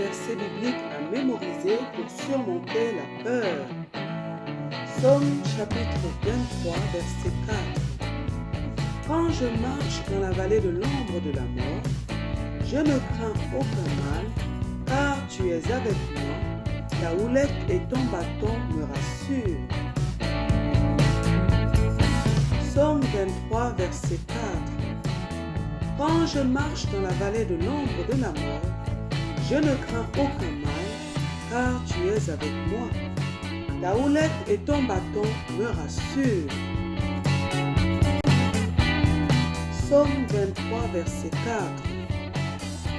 versets bibliques à mémoriser pour surmonter la peur. Psaume chapitre 23, verset 4. Quand je marche dans la vallée de l'ombre de la mort, je ne crains aucun mal, car tu es avec moi, ta houlette et ton bâton me rassurent. Psaume 23, verset 4. Quand je marche dans la vallée de l'ombre de la mort, je ne crains aucun mal, car tu es avec moi. Ta houlette et ton bâton me rassurent. Psaume 23, verset 4.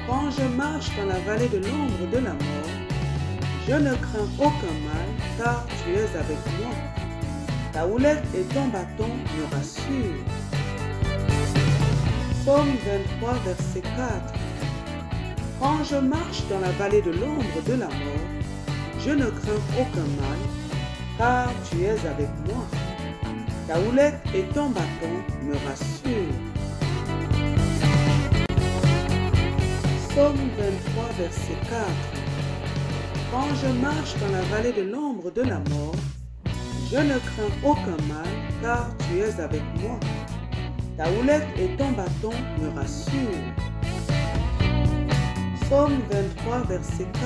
Quand je marche dans la vallée de l'ombre de la mort, je ne crains aucun mal, car tu es avec moi. Ta houlette et ton bâton me rassurent. Psaume 23, verset 4. Quand je marche dans la vallée de l'ombre de la mort, je ne crains aucun mal, car tu es avec moi. Ta houlette et ton bâton me rassurent. Psaume 23, verset 4. Quand je marche dans la vallée de l'ombre de la mort, je ne crains aucun mal, car tu es avec moi. Ta houlette et ton bâton me rassurent. Psaume 23, verset 4.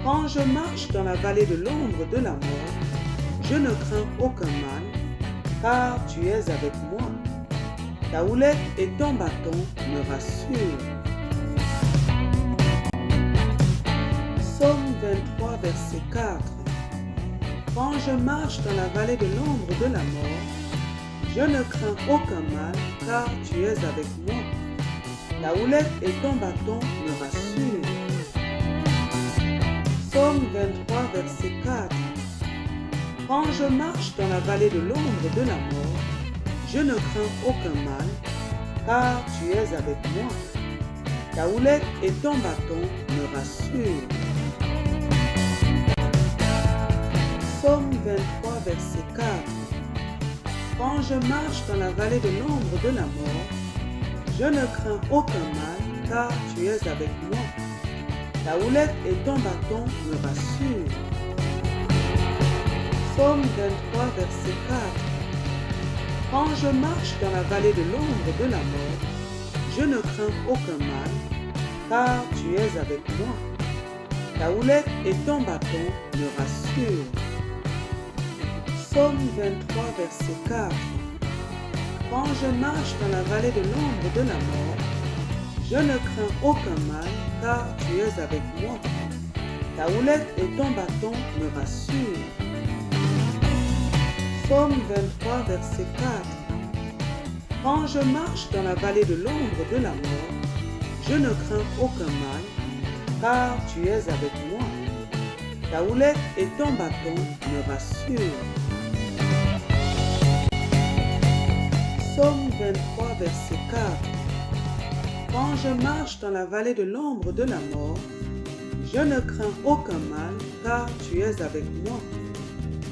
Quand je marche dans la vallée de l'ombre de la mort, je ne crains aucun mal, car tu es avec moi. Ta houlette et ton bâton me rassurent. Psaume 23, verset 4. Quand je marche dans la vallée de l'ombre de la mort, je ne crains aucun mal, car tu es avec moi. Ta houlette et ton bâton me rassurent. Psaume 23, verset 4. Quand je marche dans la vallée de l'ombre de la mort, je ne crains aucun mal, car tu es avec moi. Ta houlette et ton bâton me rassurent. Psaume 23, verset 4. Quand je marche dans la vallée de l'ombre de la mort, je ne crains aucun mal, car tu es avec moi. Ta houlette et ton bâton me rassurent. Psaume 23, verset 4. Quand je marche dans la vallée de l'ombre de la mort, je ne crains aucun mal, car tu es avec moi. Ta houlette et ton bâton me rassurent. Psaume 23, verset 4. Quand je marche dans la vallée de l'ombre de la mort, je ne crains aucun mal, car tu es avec moi. Ta houlette et ton bâton me rassurent. Psaume 23, verset 4. Quand je marche dans la vallée de l'ombre de la mort, je ne crains aucun mal, car tu es avec moi. Ta houlette et ton bâton me rassurent. Psaume 23, verset 4. Quand je marche dans la vallée de l'ombre de la mort, je ne crains aucun mal, car tu es avec moi.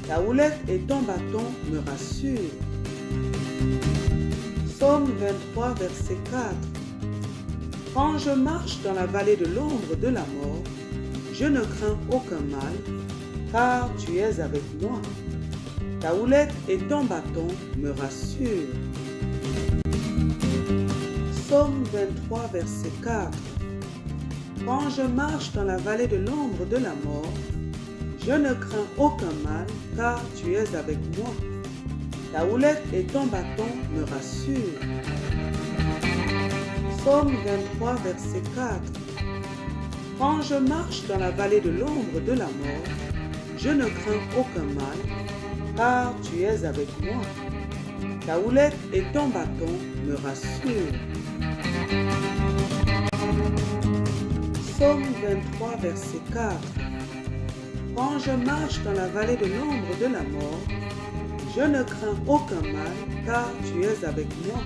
Ta houlette et ton bâton me rassurent. Psaume 23, verset 4. Quand je marche dans la vallée de l'ombre de la mort, je ne crains aucun mal, car tu es avec moi. Ta houlette et ton bâton me rassurent. Psaume 23, verset 4. Quand je marche dans la vallée de l'ombre de la mort, je ne crains aucun mal, car tu es avec moi. Ta houlette et ton bâton me rassurent. Psaume 23, verset 4. Quand je marche dans la vallée de l'ombre de la mort, je ne crains aucun mal, car tu es avec moi. Ta houlette et ton bâton me rassurent. Psaume 23, verset 4. Quand je marche dans la vallée de l'ombre de la mort, je ne crains aucun mal, car tu es avec moi.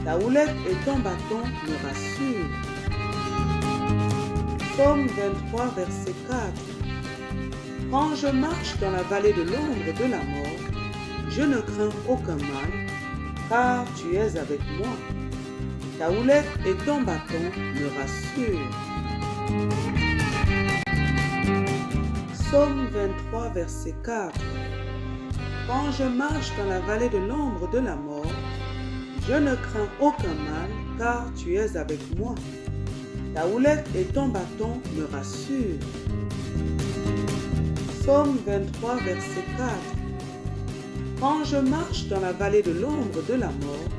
Ta houlette et ton bâton me rassurent. Psaume 23, verset 4. Quand je marche dans la vallée de l'ombre de la mort, je ne crains aucun mal, car tu es avec moi. Ta houlette et ton bâton me rassurent. Psaume 23, verset 4. Quand je marche dans la vallée de l'ombre de la mort, je ne crains aucun mal, car tu es avec moi. Ta houlette et ton bâton me rassurent. Psaume 23, verset 4. Quand je marche dans la vallée de l'ombre de la mort,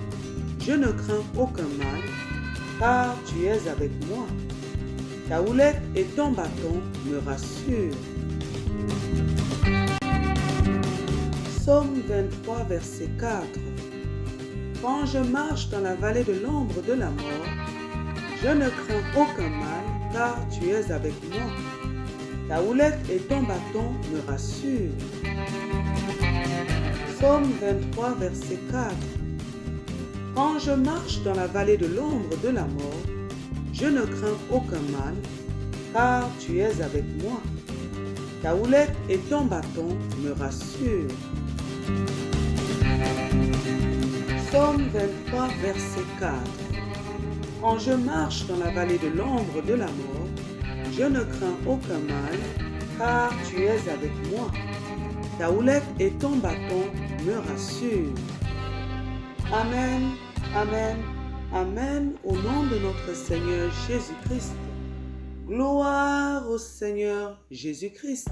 je ne crains aucun mal, car tu es avec moi. Ta houlette et ton bâton me rassurent. Psaume 23, verset 4. Quand je marche dans la vallée de l'ombre de la mort, je ne crains aucun mal, car tu es avec moi. Ta houlette et ton bâton me rassurent. Psaume 23, verset 4. Quand je marche dans la vallée de l'ombre de la mort, je ne crains aucun mal, car tu es avec moi. Ta houlette et ton bâton me rassurent. Psaume 23, verset 4. Quand je marche dans la vallée de l'ombre de la mort, je ne crains aucun mal, car tu es avec moi. Ta houlette et ton bâton me rassurent. Amen, amen, amen, au nom de notre Seigneur Jésus-Christ. Gloire au Seigneur Jésus-Christ.